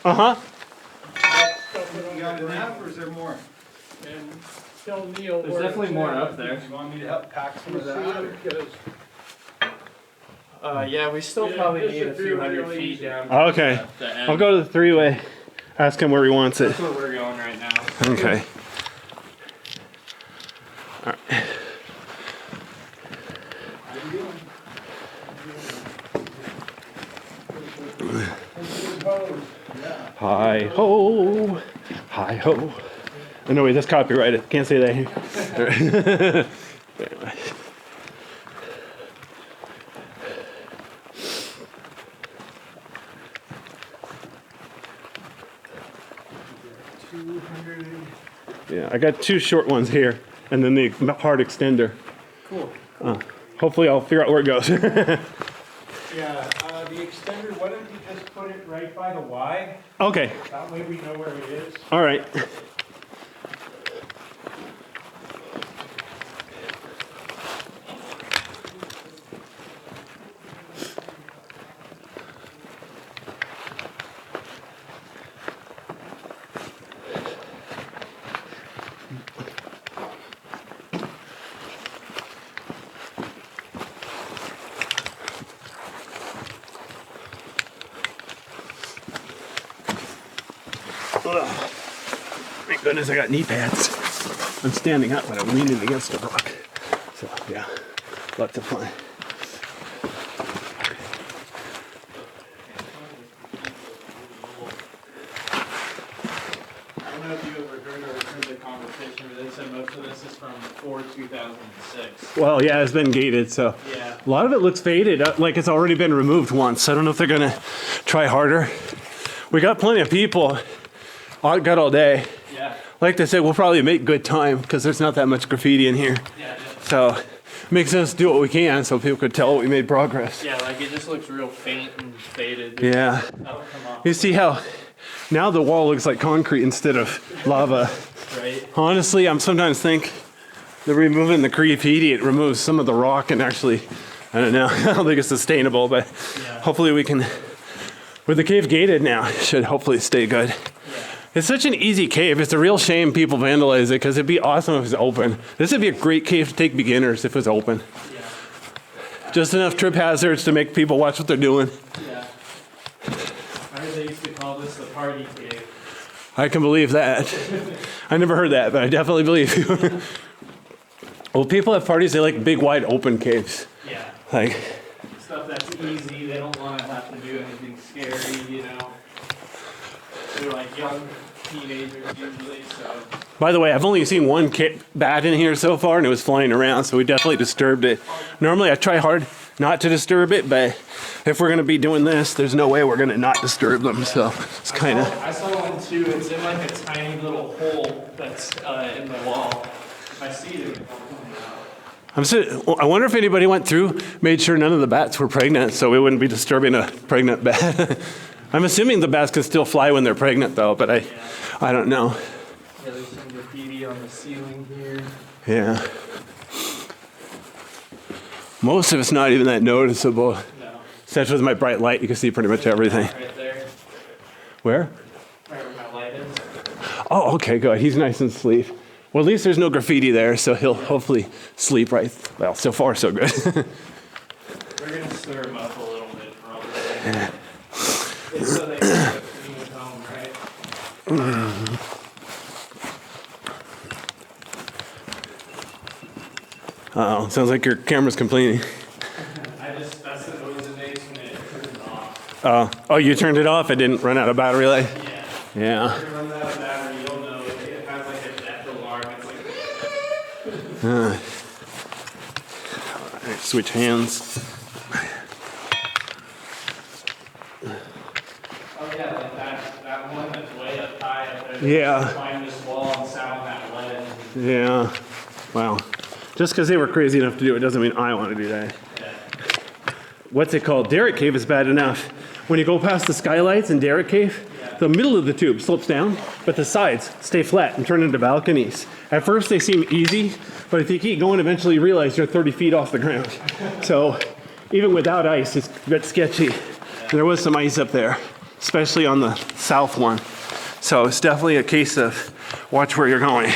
Uh-huh. You got enough, or is there more? And tell Neil There's where definitely it's more at. up there. Do you want me to help pack some of that? Because Yeah, we still Yeah, probably this need a would be few hundred really feet easy. down. Okay. The end. I'll go to the three-way. Ask him where he wants it. That's where we're going right now. Okay. All right. How you doing? Yeah. Hi ho, hi ho. Oh, no, wait, that's copyrighted. Can't say that here. Anyway. Yeah, I got two short ones here, and then the hard extender. cool. Hopefully, I'll figure out where it goes. Yeah, the extender, why don't you just put it right by the Y? Okay. That way we know where it is. All right. Ugh. Thank goodness I got knee pads. I'm standing up, but I'm leaning against a rock. So, yeah, lots of fun. I don't know if you ever heard or heard the conversation, but they said most of this is from before 2006. Well, yeah, it's been gated, so Yeah. a lot of it looks faded, like it's already been removed once. I don't know if they're gonna try harder. We got plenty of people. Got all day. Yeah. Like they said, we'll probably make good time because there's not that much graffiti in here. Yeah. So it makes us do what we can so people could tell we made progress. Yeah, like it just looks real faint and faded. Yeah. That'll come off. You see how now the wall looks like concrete instead of lava. Right. Honestly, I'm sometimes think that removing the graffiti, it removes some of the rock and actually, I don't know, I don't think it's sustainable, but Yeah. hopefully we can, with the cave gated now, it should hopefully stay good. Yeah. It's such an easy cave. It's a real shame people vandalize it because it'd be awesome if it was open. This would be a great cave to take beginners if it was open. Yeah. Just enough trip hazards to make people watch what they're doing. Yeah. I heard they used to call this the party cave. I can believe that. I never heard that, but I definitely believe you. Well, people have parties, they like big, wide open caves. Yeah. Like, Stuff that's easy. They don't want to have to do anything scary, you know. They're like young teenagers usually, so. by the way, I've only seen one bat in here so far, and it was flying around, so we definitely disturbed it. Normally, I try hard not to disturb it, but if we're gonna be doing this, there's no way we're gonna not disturb them. So it's kind of. I saw one too. It's in like a tiny little hole that's in the wall. If I see it, I wonder if anybody went through, made sure none of the bats were pregnant, so we wouldn't be disturbing a pregnant bat. I'm assuming the bats can still fly when they're pregnant, though, but I don't know. yeah, there's some graffiti on the ceiling here. Yeah. Most of it's not even that noticeable. No, Except with my bright light, you can see pretty much everything. right there, Where? right where my light is. Oh, okay, good. He's nice and asleep. Well, at least there's no graffiti there, so he'll hopefully sleep right. Well, so far, so good. We're gonna stir him up a little bit, probably. It's so they can clean at home, right? Oh, sounds like your camera's complaining. That's the noise it makes when it turns off. Oh, you turned it off? It didn't run out of battery life? Yeah. Yeah. If it runs out of battery, you'll know it has like a death alarm. It's like. All right, switch hands. Oh yeah, like that one that's way up high up there. Yeah. Climb this wall and sound that ledge. Yeah. Wow. Just because they were crazy enough to do it doesn't mean I want to do that. Yeah. What's it called? Derrick Cave is bad enough. When you go past the skylights in Derrick Cave, the middle of the tube slopes down, but the sides stay flat and turn into balconies. At first they seem easy, but if you keep going, eventually you realize you're 30 feet off the ground. So even without ice, it's a bit sketchy. There was some ice up there. especially on the south one. So it's definitely a case of watch where you're going.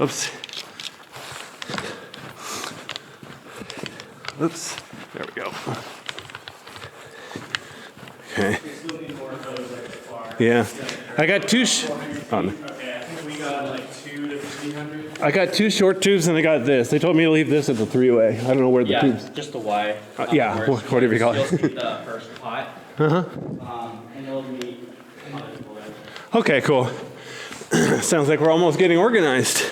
Oops. Oops. There we go. Okay. Yeah. I got two. Oh, no. Okay, I think we got like 200 to 300. I got 2 short tubes and I got this. They told me to leave this at the 3-way. I don't know where the tubes. Just the Y. Yeah, whatever you call it. You'll see the first pot. And it'll be Okay, cool. Sounds like we're almost getting organized.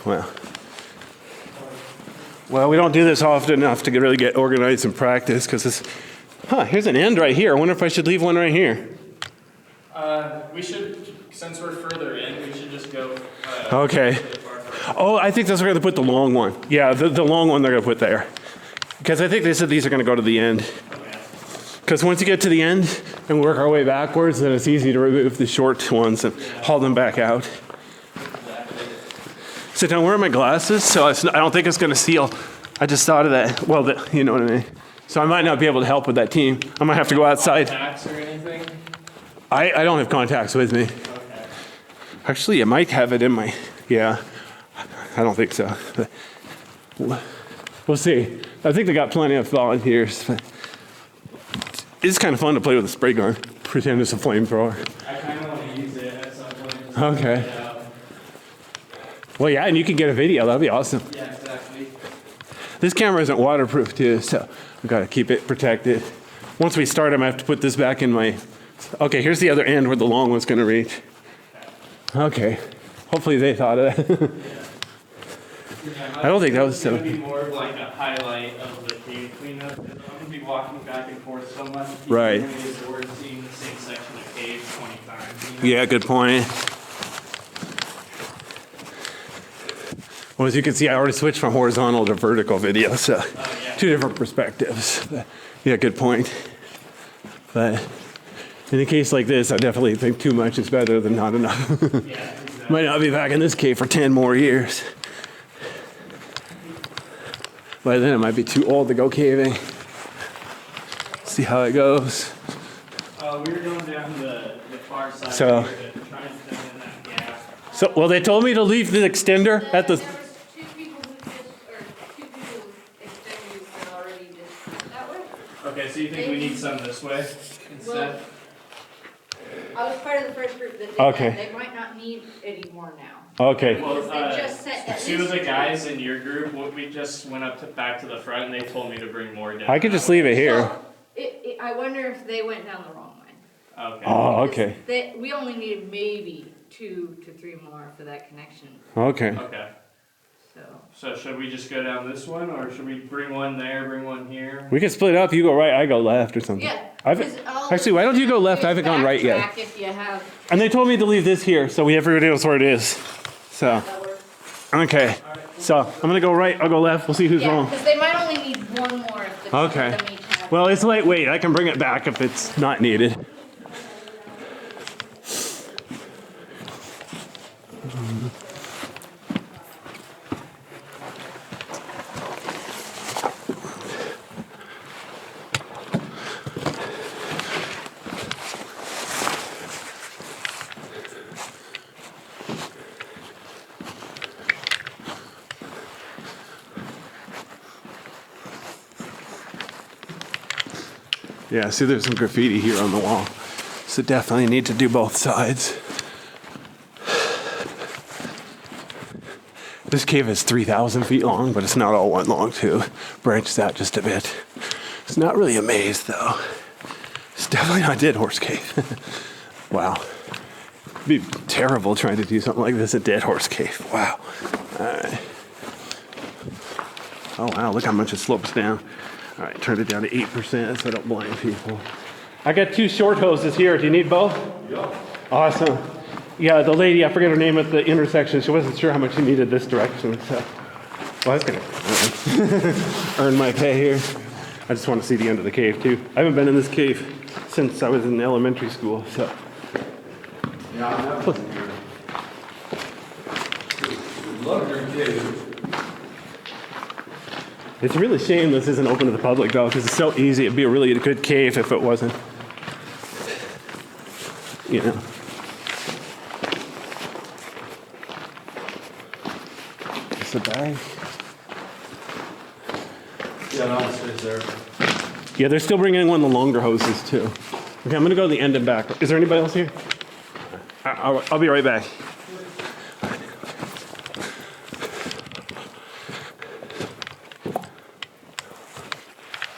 Well, we don't do this often enough to really get organized and practice because this. Here's an end right here. I wonder if I should leave one right here. We should, since we're further in, we should just go. Okay. Oh, I think that's where they're going to put the long one. Yeah, the long one they're going to put there. Because I think they said these are going to go to the end. Because once you get to the end and work our way backwards, then it's easy to remove the short ones and haul them back out. So now, where are my glasses? So I don't think it's going to seal. I just thought of that. Well, you know what I mean. So I might not be able to help with that team. I might have to go outside. Contacts or anything? I don't have contacts with me. Okay. Actually, I might have it in my. Yeah. I don't think so. But we'll see. I think they got plenty of volunteers. But it's kind of fun to play with a spray gun. Pretend it's a flamethrower. I kind of want to use it at some point. Okay. Yeah. Well, yeah, and you can get a video. That'd be awesome. Yeah, exactly. This camera isn't waterproof too, so I've got to keep it protected. Once we start, I'm gonna have to put this back in my. Okay, here's the other end where the long one's gonna reach. Okay. Hopefully they thought of that. I don't think that was It's going to be more of like a highlight of the cave cleanup. I'm going to be walking back and forth so much. People Right. are going to get bored seeing the same section of cave 20 times. Yeah, good point. Well, as you can see, I already switched from horizontal to vertical video, so Yeah. 2 different perspectives. But, yeah, good point. But in a case like this, I definitely think too much is better than not enough. Yeah, exactly. Might not be back in this cave for 10 more years. By then, it might be too old to go caving. See how it goes. We were going down the far side So- here to try and fill in that gap. So, well, they told me to leave the extender at the. There was 2 people who just, or 2 people extended that already just that way. Okay, so you think we need some this way instead? I was part of the first group that did Okay. that. They might not need any more now. Okay. Well, Because they just set at 2 of least the 2. guys in your group, we just went back to the front and they told me to bring more down. I could just leave it here. So, I wonder if they went down the wrong way. Okay. Oh, okay. We only needed maybe 2 to 3 more for that connection, Okay. Okay. so. So should we just go down this one, or should we bring one there, bring one here? We can split up. You go right, I go left or something. Yeah. Actually, why don't you go left? I haven't gone right yet. Backtrack if you have, And they told me to leave this here, so everybody knows where it is. So, that works. okay. So, I'm going to go right, I'll go left. We'll see who's Yeah, wrong. because they might only need 1 more if the 2 Okay. of them each have. Well, it's lightweight. I can bring it back if it's not needed. Yeah, see there's some graffiti here on the wall. So definitely need to do both sides. This cave is 3,000 feet long, but it's not all one long too. Branches out just a bit. It's not really a maze though. It's definitely not Dead Horse Cave. Wow. It'd be terrible trying to do something like this at Dead Horse Cave. Wow. All right. Oh wow, look how much it slopes down. All right, turn it down to 8% so I don't blind people. I got 2 short hoses here. Do you need both? Yeah. Awesome. Yeah, the lady, I forget her name at the intersection, she wasn't sure how much she needed this direction. So, well, I was going to earn my pay here. I just want to see the end of the cave, too. I haven't been in this cave since I was in elementary school, so. Yeah, I've never been here. Love your cave. It's really a shame this isn't open to the public, though, because it's so easy. It'd be a really good cave if it wasn't. you know. It's a bag. Yeah, that one stays there. Yeah, they're still bringing in one of the longer hoses too. Okay, I'm gonna go to the end and back. Is there anybody else here? I'll be right back.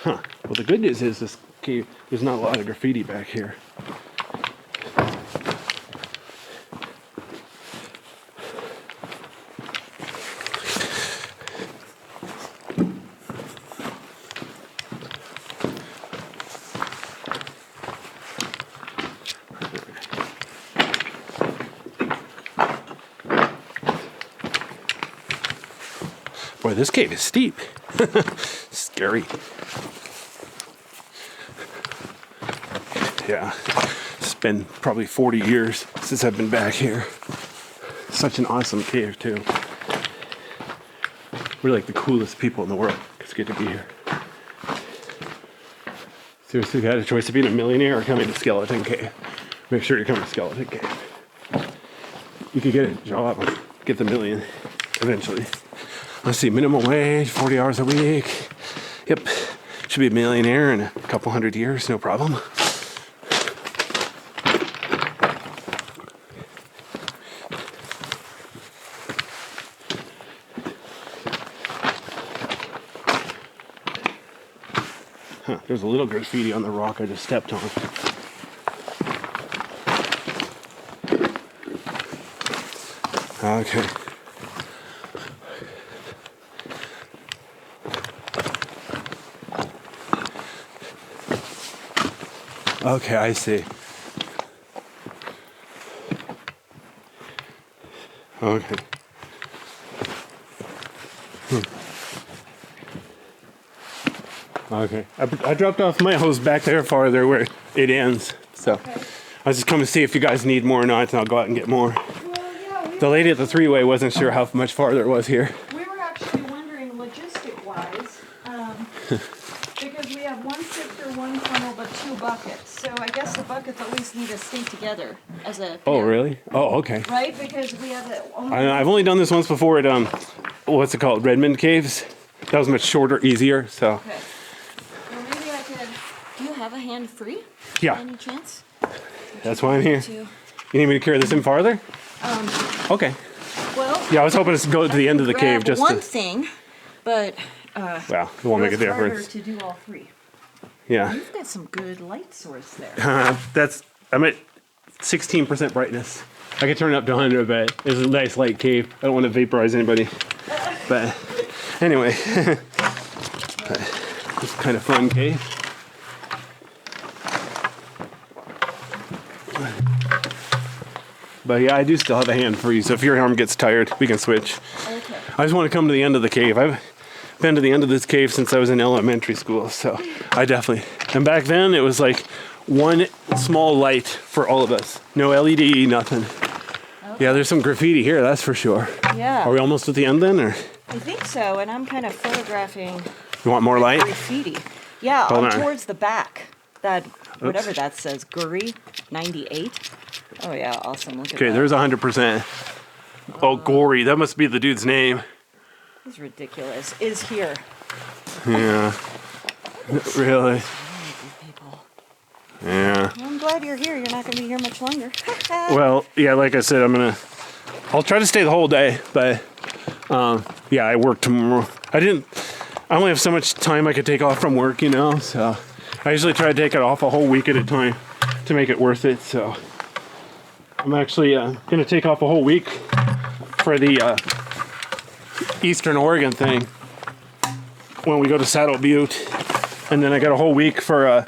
Huh. Well, the good news is this cave, there's not a lot of graffiti back here. Boy, this cave is steep. Scary. Yeah, it's been probably 40 years since I've been back here. Such an awesome cave, too. We're like the coolest people in the world. It's good to be here. Seriously, if you had a choice of being a millionaire or coming to Skeleton Cave, make sure you come to Skeleton Cave. You could get a job and get the million eventually. Let's see, minimum wage, 40 hours a week. Yep, should be a millionaire in a couple hundred years, no problem. Huh, there's a little graffiti on the rock I just stepped on. Okay. Okay, I see. Okay. Okay. I dropped off my hose back there farther where it ends. So I was just coming to see if you guys need more or not, and I'll go out and get more. Well, yeah, The lady at the three-way wasn't sure how much farther it was here. we were actually wondering logistic-wise, because we have one sifter, one funnel, but two buckets. So I guess the buckets at least need to stay together as a Oh, pair, really? Oh, okay. right? Because we have the only. I've only done this once before at, what's it called? Redmond Caves. That was much shorter, easier, so. Okay. Well, maybe I could. Do you have a hand free? Yeah. Any chance? That's why I'm here. To, You need me to carry this in farther? Okay. well. Yeah, I was hoping to go to the end of the cave grab just one to. thing, but Well, it won't make a it's harder difference. to do all three. Yeah. You've got some good light source there. I'm at 16% brightness. I could turn it up to 100, but it's a nice light cave. I don't want to vaporize anybody. But anyway, it's kind of fun cave. But yeah, I do still have a hand free, so if your arm gets tired, we can switch. Okay. I just want to come to the end of the cave. I've been to the end of this cave since I was in elementary school, so I definitely. And back then, it was like one small light for all of us. No LED, nothing. Yeah, there's some graffiti here, that's for sure. Yeah. Are we almost at the end then, or I think so, and I'm kind of photographing you want more light? graffiti. Yeah, Hold on. towards the back. That whatever that says, Guri 98. Oh yeah, awesome. Look at Okay, that. there's 100%. Oh, Gory, that must be the dude's name. It's ridiculous. Is here. Yeah. Really? People. Yeah. Well, I'm glad you're here. You're not going to be here much longer. Well, yeah, like I said, I'll try to stay the whole day, but yeah, I work tomorrow. I only have so much time I could take off from work, you know, so I usually try to take it off a whole week at a time to make it worth it, so I'm actually going to take off a whole week for the Eastern Oregon thing when we go to Saddle Butte, and then I got a whole week for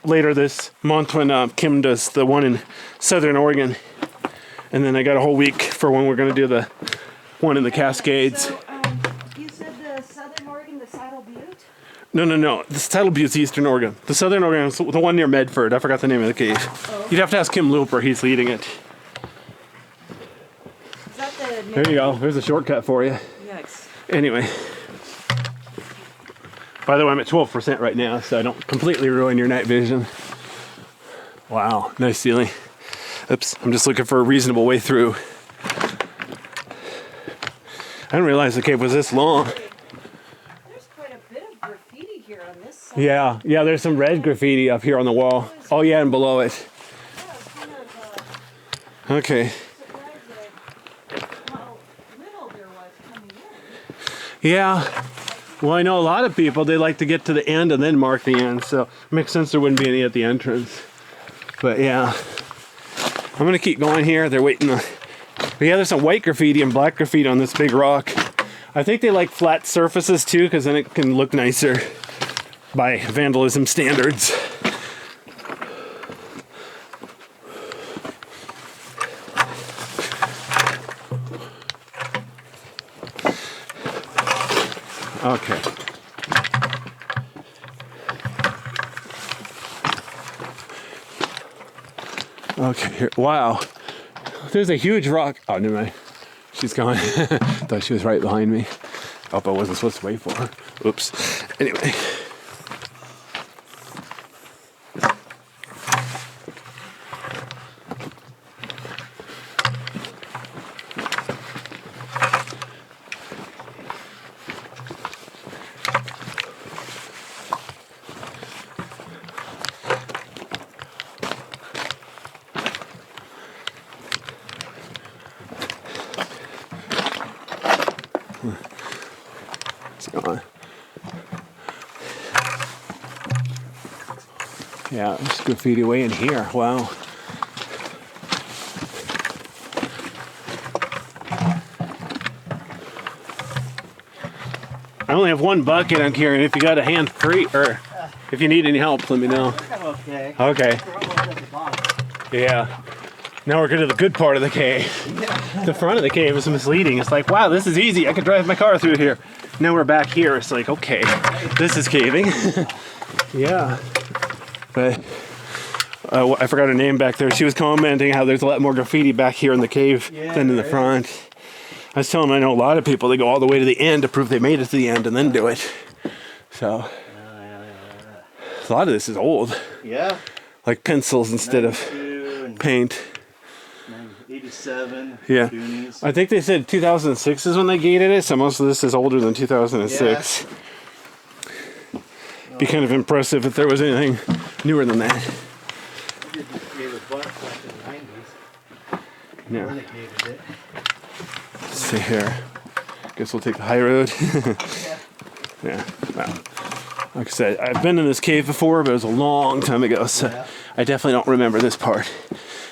later this month when Kim does the one in Southern Oregon, and then I got a whole week for when we're going to do the one in the Cascades. So, you said the Southern Oregon, the Saddle Butte? No. The Saddle Butte's Eastern Oregon. The Southern Oregon is the one near Medford. I forgot the name of the cave. Oh. You'd have to ask Kim Looper. He's leading it. Is that the name? There you go. There's a shortcut for you. Yikes. Anyway. By the way, I'm at 12% right now, so I don't completely ruin your night vision. Wow, nice ceiling. Oops, I'm just looking for a reasonable way through. I didn't realize the cave was this long. There's quite a bit of graffiti here on this side. Yeah, there's some red graffiti up here on the wall. Oh yeah, and below it. Yeah, it's kind of Okay. surprised at how little there was coming in. Yeah. Well, I know a lot of people, they like to get to the end and then mark the end, so it makes sense there wouldn't be any at the entrance. But yeah. I'm gonna keep going here. They're waiting. But yeah, there's some white graffiti and black graffiti on this big rock. I think they like flat surfaces too, because then it can look nicer by vandalism standards. Okay. Okay, here. Wow. There's a huge rock. Oh, never mind. She's gone. Thought she was right behind me. Oh, I wasn't supposed to wait for her. Oops. Anyway. It's gone. Yeah, there's graffiti way in here. Wow. I only have one bucket I'm carrying. If you got a hand free, or if you need any help, let me know. I'm okay. Okay. We're almost at the bottom. Yeah. Now we're going to the good part of the cave. The front of the cave is misleading. It's like, wow, this is easy. I could drive my car through here. Now we're back here. It's like, okay, this is caving. Yeah. But I forgot her name back there. She was commenting how there's a lot more graffiti back here in the cave than in the front. I was telling them I know a lot of people, they go all the way to the end to prove they made it to the end and then do it. So, a lot of this is old. Yeah. Like pencils instead of 92 and paint. 87. Yeah. Goonies. I think they said 2006 is when they gated it, so most of this is older than 2006. Be kind of impressive if there was anything newer than that. They did gave a bunch back in the 90s. Yeah. When they gated it. Let's see here. Guess we'll take the high road. Yeah. Wow. Like I said, I've been in this cave before, but it was a long time ago, so I definitely don't remember this part.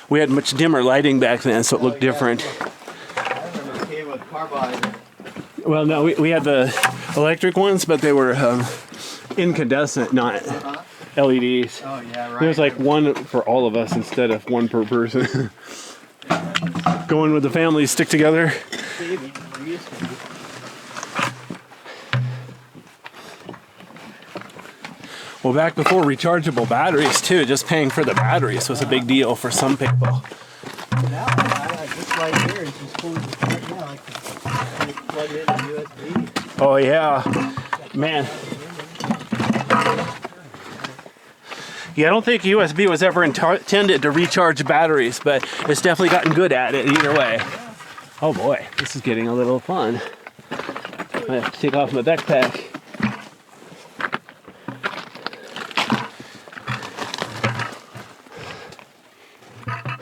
We had much dimmer lighting back then, so it looked different. I remember the cave with carbide. Well, no, we had the electric ones, but they were incandescent, not LEDs. Oh, yeah, right. There's like one for all of us instead of one per person. Going with the family, stick together. Well, back before rechargeable batteries too, just paying for the batteries was a big deal for some people. Now, I just right here, it's just fully, you know, like plug it in USB. Oh yeah, man. Yeah, I don't think USB was ever intended to recharge batteries, but it's definitely gotten good at it either way. Oh boy, this is getting a little fun. I have to take off my backpack.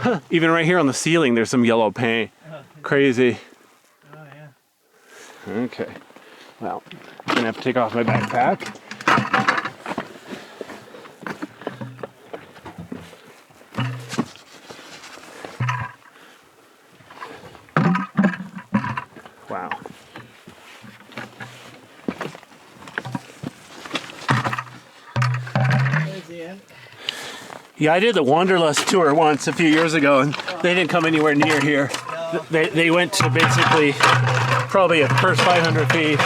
Huh, even right here on the ceiling, there's some yellow paint. Crazy. Oh, yeah. Okay. Well, I'm gonna have to take off my backpack. Wow. There's the end. Yeah, I did the Wanderlust tour once a few years ago, and they didn't come anywhere near here. They went to basically probably at first 500 feet.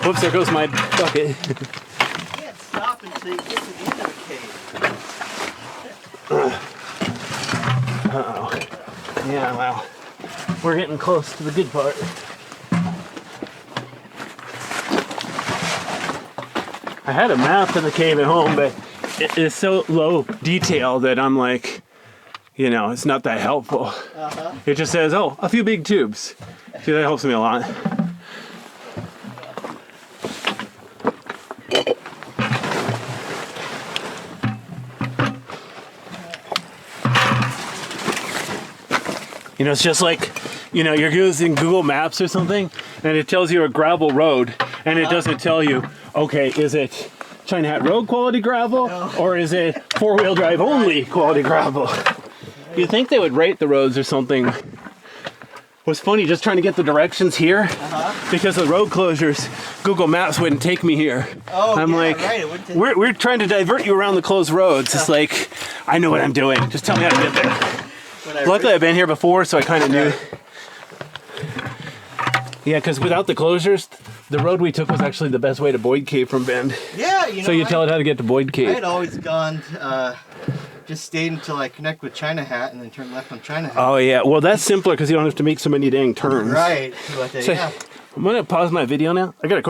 Whoops, there goes my bucket. You can't stop until you get to the end of the cave. Uh-oh. Yeah, wow. We're getting close to the good part. I had a map of the cave at home, but it is so low detail that I'm like, you know, it's not that helpful. It just says, oh, a few big tubes. See, that helps me a lot. You know, it's just like, you know, you're using Google Maps or something, and it tells you a gravel road, and it doesn't tell you, okay, is it China Hat Road quality gravel, or is it four-wheel drive only quality gravel? You'd think they would rate the roads or something. It was funny just trying to get the directions here, because of the road closures, Google Maps wouldn't take me here. Oh, I'm yeah, like, right, it wouldn't take- we're trying to divert you around the closed roads. It's like, I know what I'm doing. Just tell me how to get there. when I Luckily, I've been here before, so I kind of knew. Yeah, because without the closures, the road we took was actually the best way to Boyd Cave from Bend. Yeah, you know, So you tell it how to get to Boyd I Cave. had always gone, just stayed until I connect with China Hat and then turn left on China Hat. Oh yeah, well that's simpler because you don't have to make so many dang turns. Right. But, So, yeah. I'm gonna pause my video now. I gotta.